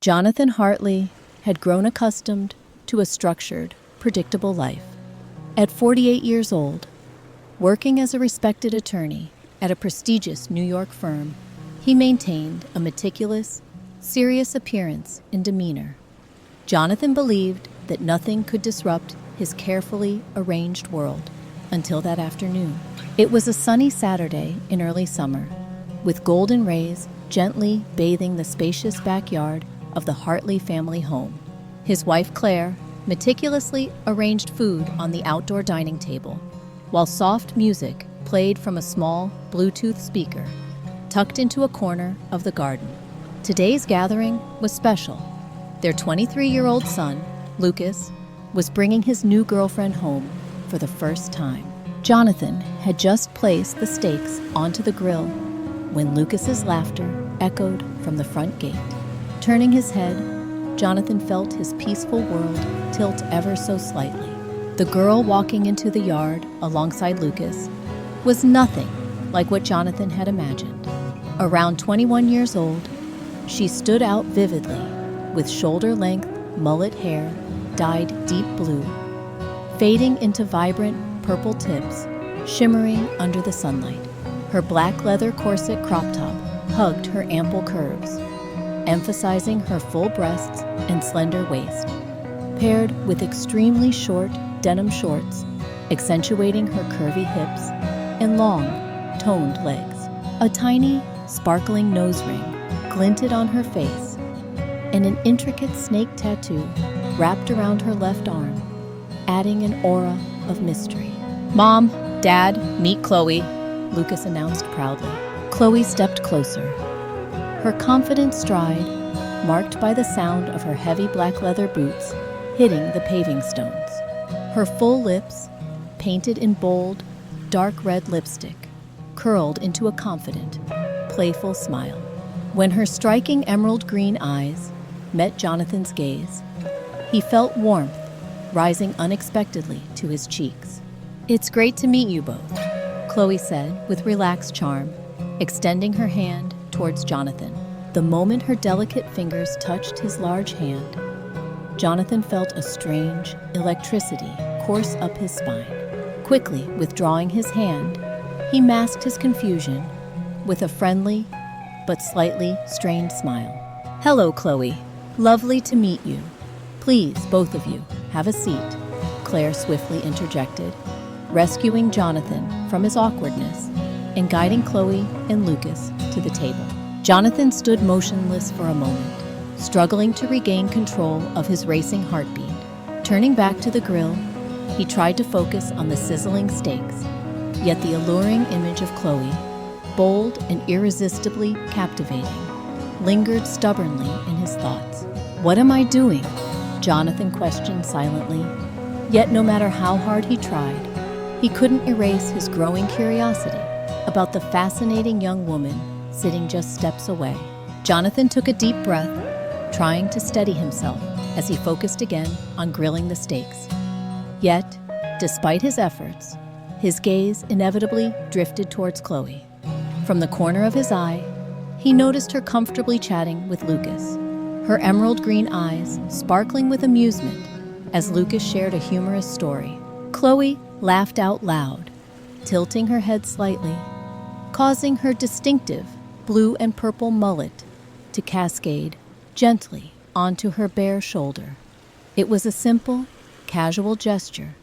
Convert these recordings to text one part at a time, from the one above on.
Jonathan Hartley had grown accustomed to a structured, predictable life. At 48 years old, working as a respected attorney at a prestigious New York firm, he maintained a meticulous, serious appearance and demeanor. Jonathan believed that nothing could disrupt his carefully arranged world until that afternoon. It was a sunny Saturday in early summer, with golden rays gently bathing the spacious backyard of the Hartley family home. His wife Claire meticulously arranged food on the outdoor dining table, while soft music played from a small Bluetooth speaker tucked into a corner of the garden. Today's gathering was special. Their 23-year-old son, Lucas, was bringing his new girlfriend home for the first time. Jonathan had just placed the steaks onto the grill when Lucas's laughter echoed from the front gate. Turning his head, Jonathan felt his peaceful world tilt ever so slightly. The girl walking into the yard alongside Lucas was nothing like what Jonathan had imagined. Around 21 years old, she stood out vividly with shoulder-length mullet hair dyed deep blue, fading into vibrant purple tips, shimmering under the sunlight. Her black leather corset crop top hugged her ample curves, emphasizing her full breasts and slender waist, paired with extremely short denim shorts, accentuating her curvy hips and long, toned legs. A tiny, sparkling nose ring glinted on her face, and an intricate snake tattoo wrapped around her left arm, adding an aura of mystery. "Mom, Dad, meet Chloe," Lucas announced proudly. Chloe stepped closer, her confident stride marked by the sound of her heavy black leather boots hitting the paving stones. Her full lips, painted in bold, dark red lipstick, curled into a confident, playful smile. When her striking emerald green eyes met Jonathan's gaze, he felt warmth rising unexpectedly to his cheeks. "It's great to meet you both," Chloe said with relaxed charm, extending her hand towards Jonathan. The moment her delicate fingers touched his large hand, Jonathan felt a strange electricity course up his spine. Quickly withdrawing his hand, he masked his confusion with a friendly but slightly strained smile. "Hello, Chloe. Lovely to meet you. Please, both of you, have a seat," Claire swiftly interjected, rescuing Jonathan from his awkwardness and guiding Chloe and Lucas to the table. Jonathan stood motionless for a moment, struggling to regain control of his racing heartbeat. Turning back to the grill, he tried to focus on the sizzling steaks, yet the alluring image of Chloe, bold and irresistibly captivating, lingered stubbornly in his thoughts. "What am I doing?" Jonathan questioned silently, yet no matter how hard he tried, he couldn't erase his growing curiosity about the fascinating young woman sitting just steps away. Jonathan took a deep breath, trying to steady himself as he focused again on grilling the steaks. Yet, despite his efforts, his gaze inevitably drifted towards Chloe. From the corner of his eye, he noticed her comfortably chatting with Lucas, her emerald green eyes sparkling with amusement as Lucas shared a humorous story. Chloe laughed out loud, tilting her head slightly, causing her distinctive blue and purple mullet to cascade gently onto her bare shoulder. It was a simple, casual gesture,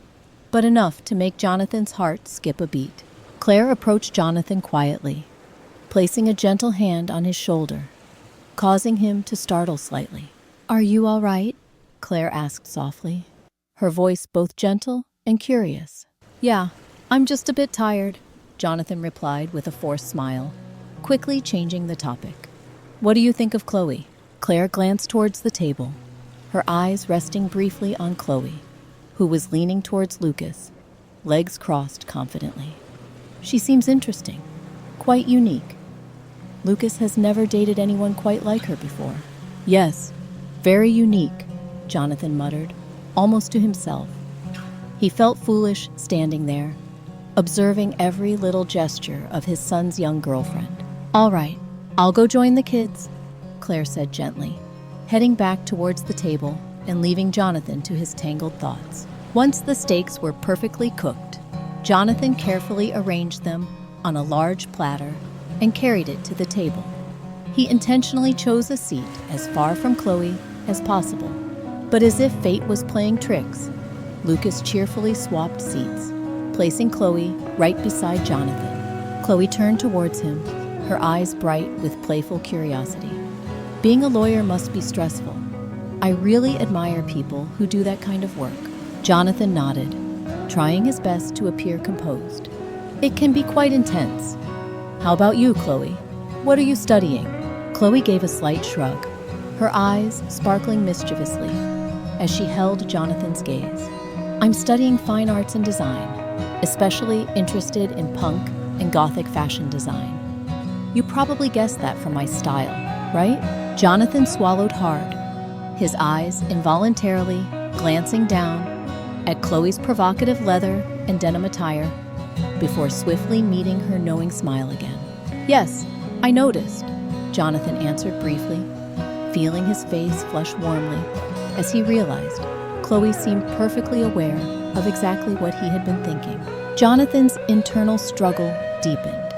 but enough to make Jonathan's heart skip a beat. Claire approached Jonathan quietly, placing a gentle hand on his shoulder, causing him to startle slightly. "Are you all right?" Claire asked softly, her voice both gentle and curious. "Yeah, I'm just a bit tired," Jonathan replied with a forced smile, quickly changing the topic. "What do you think of Chloe?" Claire glanced towards the table, her eyes resting briefly on Chloe, who was leaning towards Lucas, legs crossed confidently. "She seems interesting, quite unique. Lucas has never dated anyone quite like her before." "Yes, very unique," Jonathan muttered, almost to himself. He felt foolish standing there, observing every little gesture of his son's young girlfriend. "All right, I'll go join the kids," Claire said gently, heading back towards the table and leaving Jonathan to his tangled thoughts. Once the steaks were perfectly cooked, Jonathan carefully arranged them on a large platter and carried it to the table. He intentionally chose a seat as far from Chloe as possible, but as if fate was playing tricks, Lucas cheerfully swapped seats, placing Chloe right beside Jonathan. Chloe turned towards him, her eyes bright with playful curiosity. Being a lawyer must be stressful. I really admire people who do that kind of work. Jonathan nodded, trying his best to appear composed. It can be quite intense. How about you, Chloe? What are you studying? Chloe gave a slight shrug, her eyes sparkling mischievously as she held Jonathan's gaze. I'm studying fine arts and design, especially interested in punk and gothic fashion design. You probably guessed that from my style, right? Jonathan swallowed hard, his eyes involuntarily glancing down at Chloe's provocative leather and denim attire before swiftly meeting her knowing smile again. Yes, I noticed, Jonathan answered briefly, feeling his face flush warmly as he realized Chloe seemed perfectly aware of exactly what he had been thinking. Jonathan's internal struggle deepened,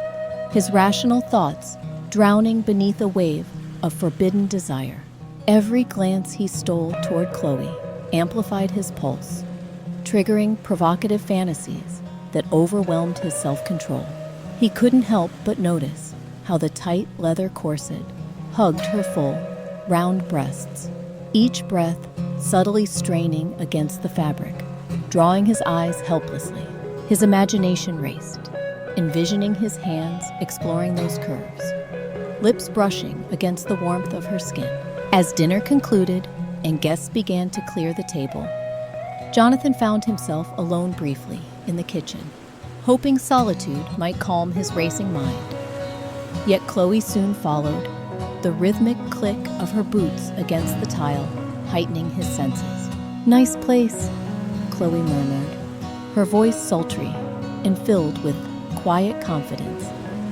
his rational thoughts drowning beneath a wave of forbidden desire. Every glance he stole toward Chloe amplified his pulse, triggering provocative fantasies that overwhelmed his self-control. He couldn't help but notice how the tight leather corset hugged her full, round breasts, each breath subtly straining against the fabric, drawing his eyes helplessly. His imagination raced, envisioning his hands exploring those curves, lips brushing against the warmth of her skin. As dinner concluded and guests began to clear the table, Jonathan found himself alone briefly in the kitchen, hoping solitude might calm his racing mind. Yet Chloe soon followed, the rhythmic click of her boots against the tile heightening his senses. Nice place, Chloe murmured, her voice sultry and filled with quiet confidence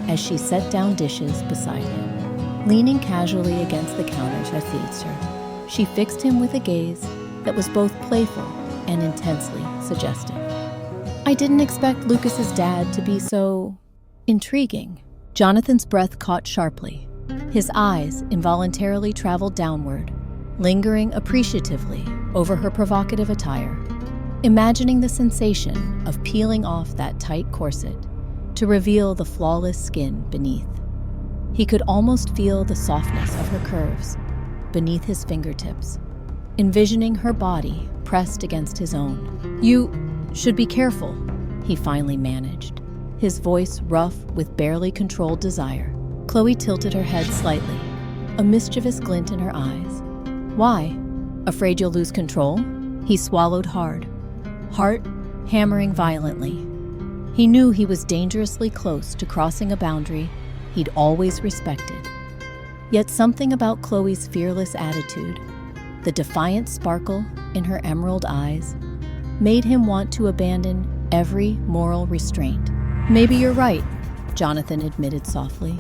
as she set down dishes beside him. Leaning casually against the counter that faced her, she fixed him with a gaze that was both playful and intensely suggestive. I didn't expect Lucas's dad to be so intriguing. Jonathan's breath caught sharply. His eyes involuntarily traveled downward, lingering appreciatively over her provocative attire, imagining the sensation of peeling off that tight corset to reveal the flawless skin beneath. He could almost feel the softness of her curves beneath his fingertips, envisioning her body pressed against his own. You should be careful, he finally managed, his voice rough with barely controlled desire. Chloe tilted her head slightly, a mischievous glint in her eyes. Why? Afraid you'll lose control? He swallowed hard, heart hammering violently. He knew he was dangerously close to crossing a boundary he'd always respected. Yet something about Chloe's fearless attitude, the defiant sparkle in her emerald eyes, made him want to abandon every moral restraint. Maybe you're right, Jonathan admitted softly,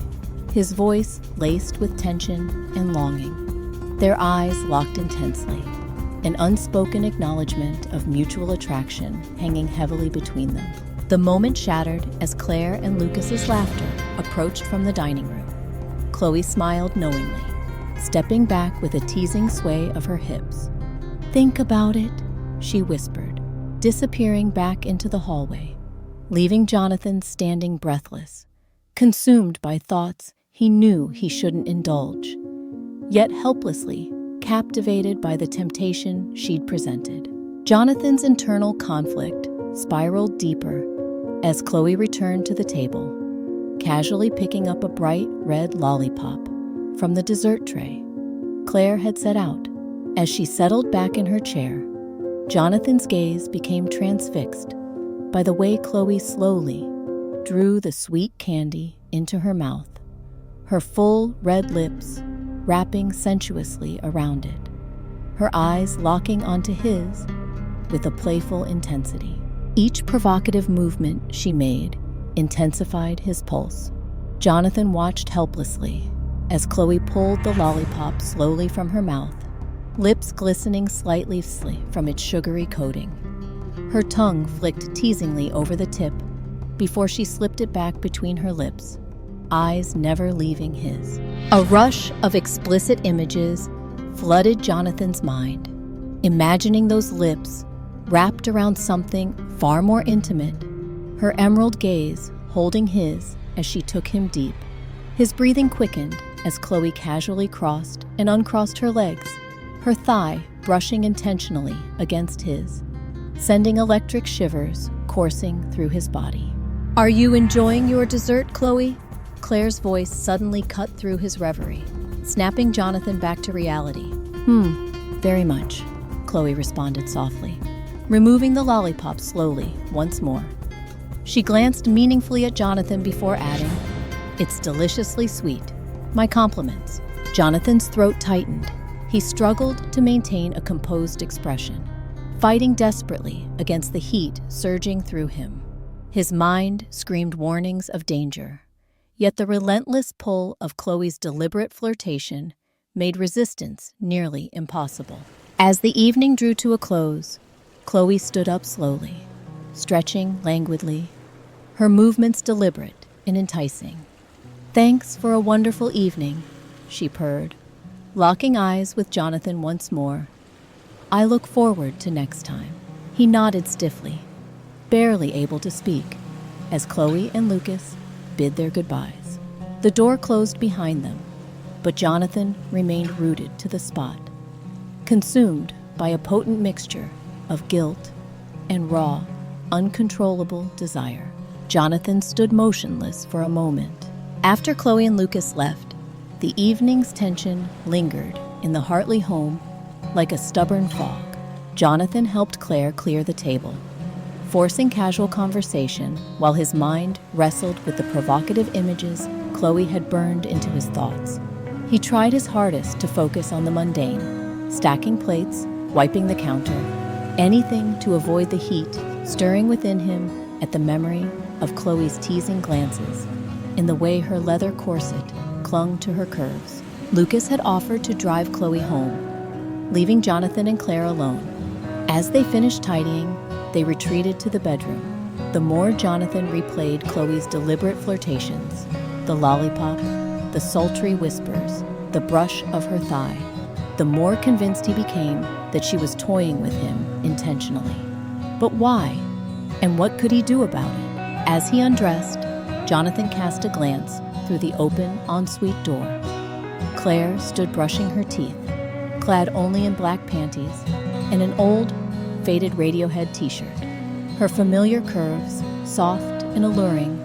his voice laced with tension and longing. Their eyes locked intensely, an unspoken acknowledgement of mutual attraction hanging heavily between them. The moment shattered as Claire and Lucas's laughter approached from the dining room. Chloe smiled knowingly, stepping back with a teasing sway of her hips. Think about it, she whispered, disappearing back into the hallway, leaving Jonathan standing breathless, consumed by thoughts he knew he shouldn't indulge, yet helplessly captivated by the temptation she'd presented. Jonathan's internal conflict spiraled deeper as Chloe returned to the table, casually picking up a bright red lollipop from the dessert tray Claire had set out. As she settled back in her chair, Jonathan's gaze became transfixed by the way Chloe slowly drew the sweet candy into her mouth, her full red lips wrapping sensuously around it, her eyes locking onto his with a playful intensity. Each provocative movement she made intensified his pulse. Jonathan watched helplessly as Chloe pulled the lollipop slowly from her mouth lips glistening slightly from its sugary coating. Her tongue flicked teasingly over the tip before she slipped it back between her lips, eyes never leaving his. A rush of explicit images flooded Jonathan's mind, imagining those lips wrapped around something far more intimate, her emerald gaze holding his as she took him deep. His breathing quickened as Chloe casually crossed and uncrossed her legs, her thigh brushing intentionally against his, sending electric shivers coursing through his body. "Are you enjoying your dessert, Chloe?" Claire's voice suddenly cut through his reverie, snapping Jonathan back to reality. Very much," Chloe responded softly, removing the lollipop slowly once more. She glanced meaningfully at Jonathan before adding, "It's deliciously sweet. My compliments." Jonathan's throat tightened. He struggled to maintain a composed expression, fighting desperately against the heat surging through him. His mind screamed warnings of danger, yet the relentless pull of Chloe's deliberate flirtation made resistance nearly impossible. As the evening drew to a close, Chloe stood up slowly, stretching languidly, her movements deliberate and enticing. "Thanks for a wonderful evening," she purred, locking eyes with Jonathan once more. "I look forward to next time." He nodded stiffly, barely able to speak, as Chloe and Lucas bid their goodbyes. The door closed behind them, but Jonathan remained rooted to the spot, consumed by a potent mixture of guilt and raw, uncontrollable desire. Jonathan stood motionless for a moment. After Chloe and Lucas left, the evening's tension lingered in the Hartley home like a stubborn fog. Jonathan helped Claire clear the table, forcing casual conversation while his mind wrestled with the provocative images Chloe had burned into his thoughts. He tried his hardest to focus on the mundane, stacking plates, wiping the counter, anything to avoid the heat stirring within him at the memory of Chloe's teasing glances, in the way her leather corset clung to her curves. Lucas had offered to drive Chloe home, leaving Jonathan and Claire alone. As they finished tidying, they retreated to the bedroom. The more Jonathan replayed Chloe's deliberate flirtations, the lollipop, the sultry whispers, the brush of her thigh, the more convinced he became that she was toying with him intentionally. But why? And what could he do about it? As he undressed, Jonathan cast a glance through the open ensuite door. Claire stood brushing her teeth, clad only in black panties and an old, faded Radiohead t-shirt. Her familiar curves, soft and alluring,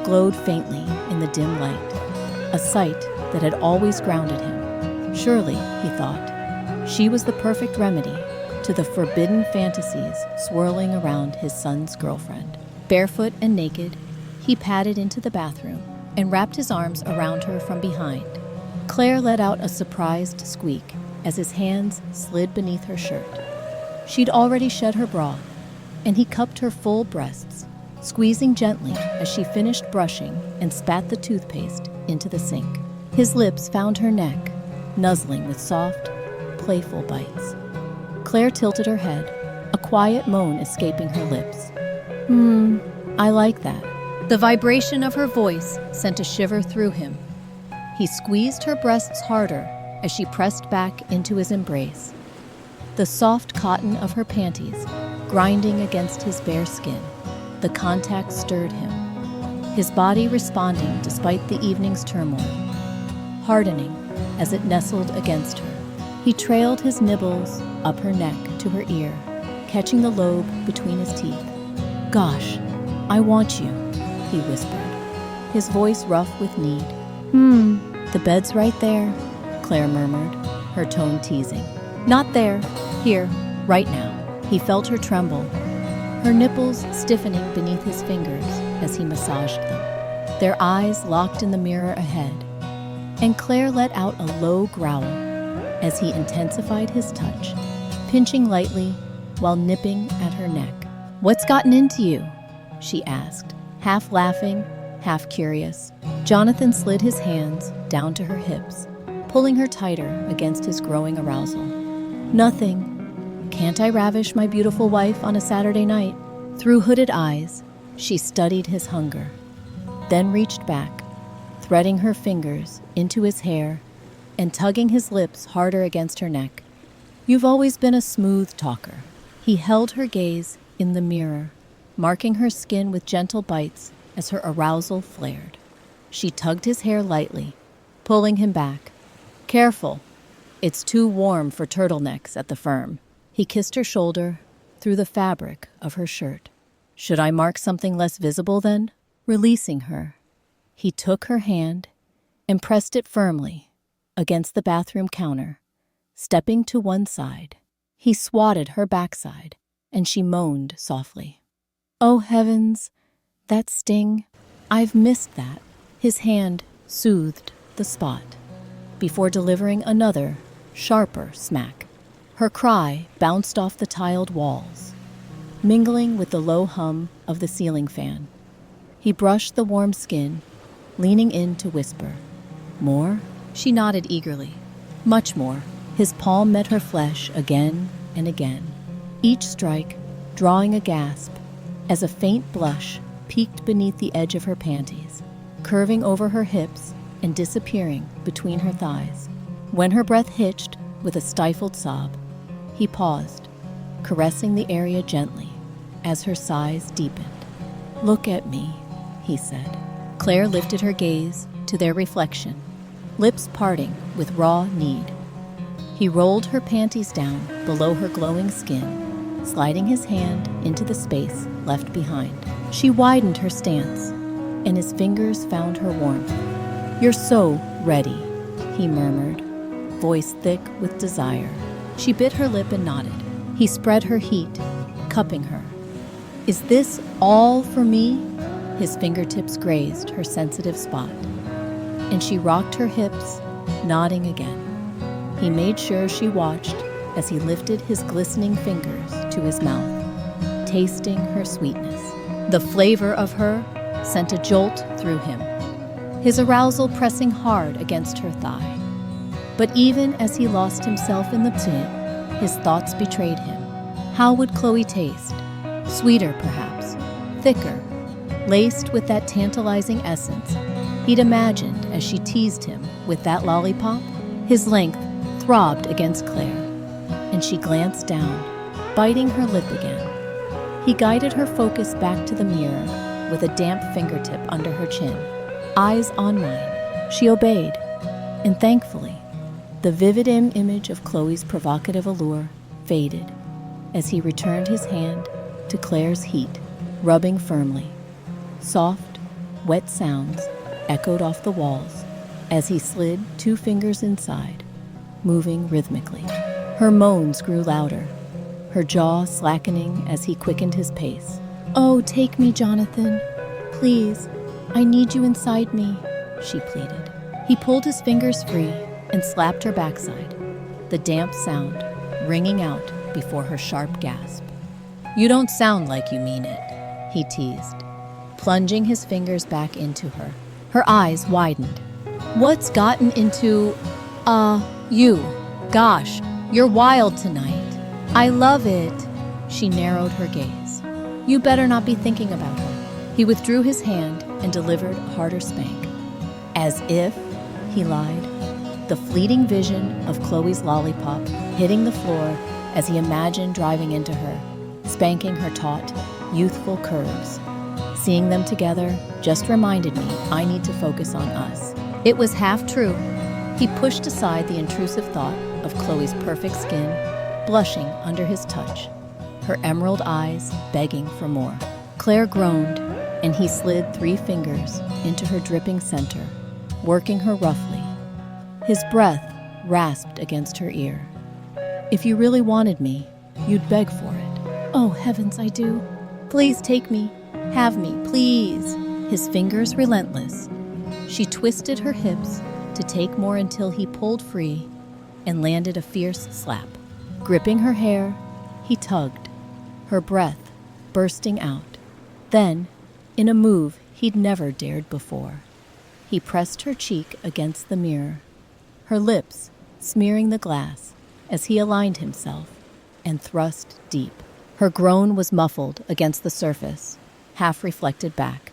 glowed faintly in the dim light, a sight that had always grounded him. Surely, he thought, she was the perfect remedy to the forbidden fantasies swirling around his son's girlfriend. Barefoot and naked, he padded into the bathroom and wrapped his arms around her from behind. Claire let out a surprised squeak as his hands slid beneath her shirt. She'd already shed her bra, and he cupped her full breasts, squeezing gently as she finished brushing and spat the toothpaste into the sink. His lips found her neck, nuzzling with soft, playful bites. Claire tilted her head, a quiet moan escaping her lips. I like that." The vibration of her voice sent a shiver through him. He squeezed her breasts harder as she pressed back into his embrace, the soft cotton of her panties grinding against his bare skin. The contact stirred him, his body responding despite the evening's turmoil, hardening as it nestled against her. He trailed his nibbles up her neck to her ear, catching the lobe between his teeth. "Gosh, I want you," he whispered, his voice rough with need. The bed's right there," Claire murmured, her tone teasing. "Not there, here, right now." He felt her tremble, her nipples stiffening beneath his fingers as he massaged them, their eyes locked in the mirror ahead. And Claire let out a low growl as he intensified his touch, pinching lightly while nipping at her neck. "What's gotten into you?" she asked, half laughing, half curious. Jonathan slid his hands down to her hips, pulling her tighter against his growing arousal. "Nothing. Can't I ravish my beautiful wife on a Saturday night?" Through hooded eyes, she studied his hunger, then reached back, threading her fingers into his hair and tugging his lips harder against her neck. "You've always been a smooth talker." He held her gaze in the mirror, marking her skin with gentle bites as her arousal flared. She tugged his hair lightly, pulling him back. "Careful. It's too warm for turtlenecks at the firm." He kissed her shoulder through the fabric of her shirt. "Should I mark something less visible then?" Releasing her, he took her hand and pressed it firmly against the bathroom counter, stepping to one side. He swatted her backside, and she moaned softly. "Oh heavens, that sting. I've missed that." His hand soothed the spot before delivering another, sharper smack. Her cry bounced off the tiled walls, mingling with the low hum of the ceiling fan. He brushed the warm skin, leaning in to whisper. "More?" She nodded eagerly. "Much more." His palm met her flesh again and again, each strike drawing a gasp as a faint blush peeked beneath the edge of her panties, curving over her hips and disappearing between her thighs. When her breath hitched with a stifled sob, he paused, caressing the area gently as her sighs deepened. "Look at me," he said. Claire lifted her gaze to their reflection, lips parting with raw need. He rolled her panties down below her glowing skin, sliding his hand into the space left behind. She widened her stance, and his fingers found her warmth. "You're so ready," he murmured, voice thick with desire. She bit her lip and nodded. He spread her heat, cupping her. "Is this all for me?" His fingertips grazed her sensitive spot, and she rocked her hips, nodding again. He made sure she watched as he lifted his glistening fingers to his mouth, tasting her sweetness. The flavor of her sent a jolt through him, his arousal pressing hard against her thigh. But even as he lost himself in the pit, his thoughts betrayed him. How would Chloe taste? Sweeter, perhaps, thicker, laced with that tantalizing essence he'd imagined as she teased him with that lollipop. His length throbbed against Claire, and she glanced down, biting her lip again. He guided her focus back to the mirror with a damp fingertip under her chin. Eyes on mine. She obeyed, and thankfully, the vivid image of Chloe's provocative allure faded as he returned his hand to Claire's heat, rubbing firmly. Soft, wet sounds echoed off the walls as he slid 2 fingers inside, moving rhythmically. Her moans grew louder, her jaw slackening as he quickened his pace. "Oh, take me, Jonathan. Please, I need you inside me," she pleaded. He pulled his fingers free and slapped her backside, the damp sound ringing out before her sharp gasp. "You don't sound like you mean it," he teased, plunging his fingers back into her. Her eyes widened. "What's gotten into, you? Gosh, you're wild tonight." "I love it." She narrowed her gaze. "You better not be thinking about her." He withdrew his hand and delivered a harder spank. "As if," he lied, the fleeting vision of Chloe's lollipop hitting the floor as he imagined driving into her, spanking her taut, youthful curves. Seeing them together just reminded me I need to focus on us. It was half true. He pushed aside the intrusive thought of Chloe's perfect skin, blushing under his touch, her emerald eyes begging for more. Claire groaned, and he slid 3 fingers into her dripping center, working her roughly. His breath rasped against her ear. "If you really wanted me, you'd beg for it." "Oh, heavens, I do. Please take me. Have me, please." His fingers relentless. She twisted her hips to take more until he pulled free and landed a fierce slap. Gripping her hair, he tugged, her breath bursting out. Then, in a move he'd never dared before, he pressed her cheek against the mirror, her lips smearing the glass as he aligned himself and thrust deep. Her groan was muffled against the surface, half reflected back.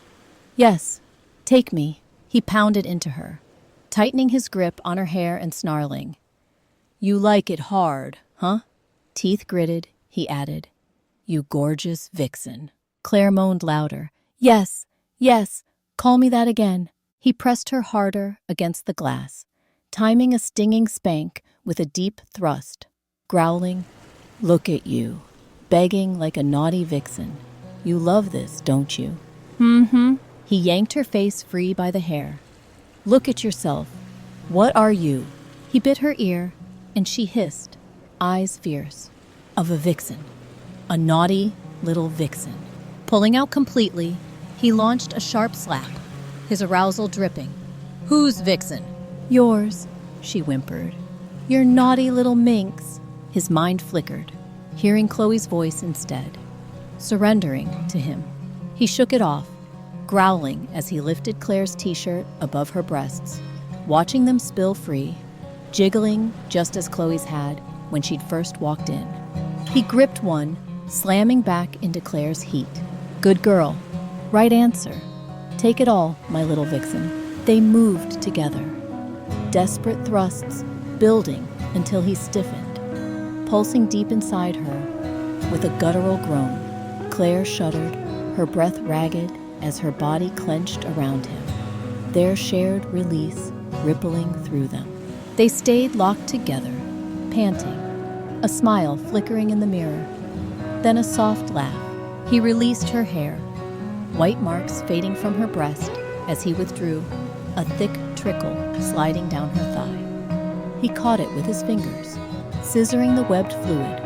"Yes, take me," he pounded into her, tightening his grip on her hair and snarling. "You like it hard, huh?" Teeth gritted, he added. "You gorgeous vixen." Claire moaned louder. "Yes, yes, call me that again." He pressed her harder against the glass, timing a stinging spank with a deep thrust, growling, "Look at you, begging like a naughty vixen. You love this, don't you?" "Mm-hmm." He yanked her face free by the hair. "Look at yourself. What are you?" He bit her ear, and she hissed, eyes fierce. "Of a vixen. A naughty little vixen." Pulling out completely, he launched a sharp slap, his arousal dripping. "Whose vixen?" "Yours," she whimpered. "Your naughty little minx." His mind flickered, hearing Chloe's voice instead, surrendering to him. He shook it off, growling as he lifted Claire's t-shirt above her breasts, watching them spill free, jiggling just as Chloe's had when she'd first walked in. He gripped one, slamming back into Claire's heat. "Good girl. Right answer. Take it all, my little vixen." They moved together, desperate thrusts building until he stiffened, pulsing deep inside her with a guttural groan. Claire shuddered, her breath ragged as her body clenched around him, their shared release rippling through them. They stayed locked together, panting, a smile flickering in the mirror, then a soft laugh. He released her hair, white marks fading from her breast as he withdrew, a thick trickle sliding down her thigh. He caught it with his fingers, scissoring the webbed fluid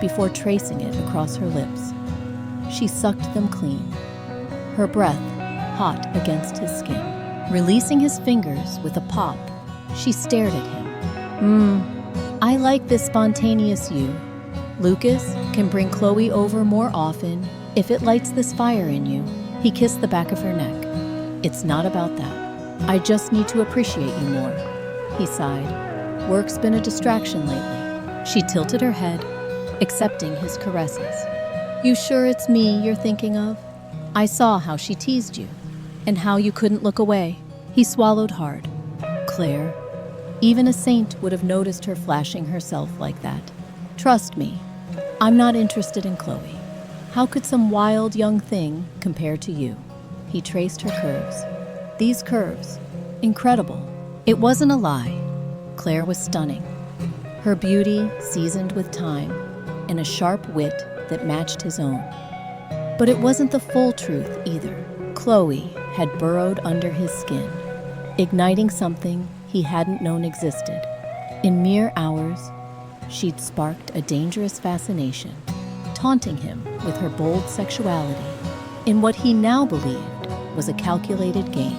before tracing it across her lips. She sucked them clean, her breath hot against his skin. Releasing his fingers with a pop, she stared at him. I like this spontaneous you. Lucas can bring Chloe over more often if it lights this fire in you." He kissed the back of her neck. "It's not about that. I just need to appreciate you more." He sighed. "Work's been a distraction lately." She tilted her head, accepting his caresses. "You sure it's me you're thinking of? I saw how she teased you, and how you couldn't look away." He swallowed hard. "Claire, even a saint would have noticed her flashing herself like that. Trust me, I'm not interested in Chloe. How could some wild young thing compare to you?" He traced her curves. These curves, incredible. It wasn't a lie. Claire was stunning. Her beauty seasoned with time, and a sharp wit that matched his own. But it wasn't the full truth either. Chloe had burrowed under his skin, igniting something he hadn't known existed. In mere hours, she'd sparked a dangerous fascination, taunting him with her bold sexuality in what he now believed was a calculated game.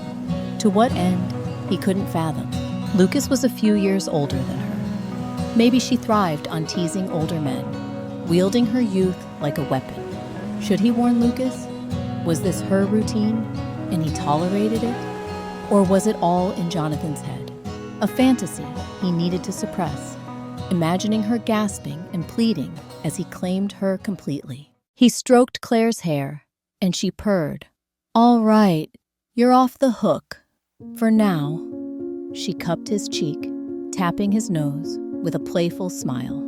To what end, he couldn't fathom. Lucas was a few years older than her. Maybe she thrived on teasing older men, wielding her youth like a weapon. Should he warn Lucas? Was this her routine, and he tolerated it? Or was it all in Jonathan's head? A fantasy he needed to suppress, imagining her gasping and pleading as he claimed her completely. He stroked Claire's hair, and she purred. "All right, you're off the hook. For now." She cupped his cheek, tapping his nose with a playful smile.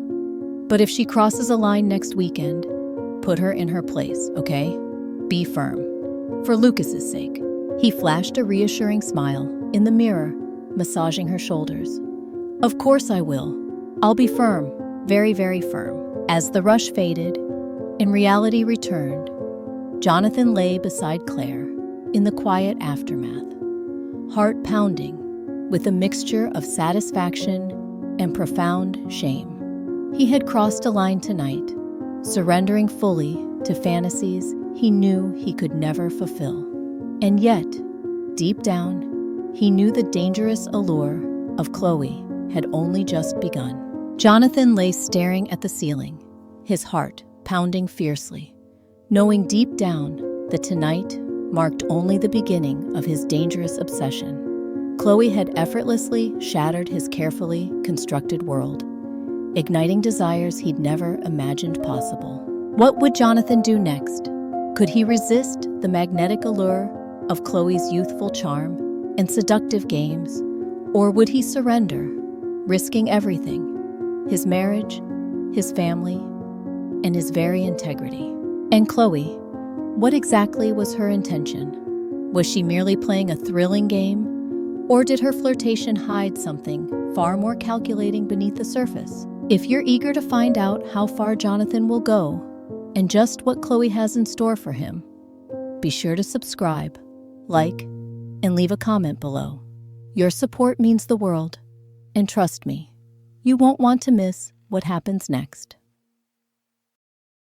"But if she crosses a line next weekend, put her in her place, okay? Be firm. For Lucas's sake." He flashed a reassuring smile in the mirror, massaging her shoulders. "Of course I will. I'll be firm, very, very firm." As the rush faded and reality returned, Jonathan lay beside Claire in the quiet aftermath, heart pounding with a mixture of satisfaction and profound shame. He had crossed a line tonight, surrendering fully to fantasies he knew he could never fulfill. And yet, deep down, he knew the dangerous allure of Chloe had only just begun. Jonathan lay staring at the ceiling, his heart pounding fiercely, knowing deep down that tonight marked only the beginning of his dangerous obsession. Chloe had effortlessly shattered his carefully constructed world, igniting desires he'd never imagined possible. What would Jonathan do next? Could he resist the magnetic allure of Chloe's youthful charm and seductive games, or would he surrender, risking everything: his marriage, his family, and his very integrity? And Chloe, what exactly was her intention? Was she merely playing a thrilling game, or did her flirtation hide something far more calculating beneath the surface? If you're eager to find out how far Jonathan will go and just what Chloe has in store for him, be sure to subscribe, like, and leave a comment below. Your support means the world, and trust me, you won't want to miss what happens next.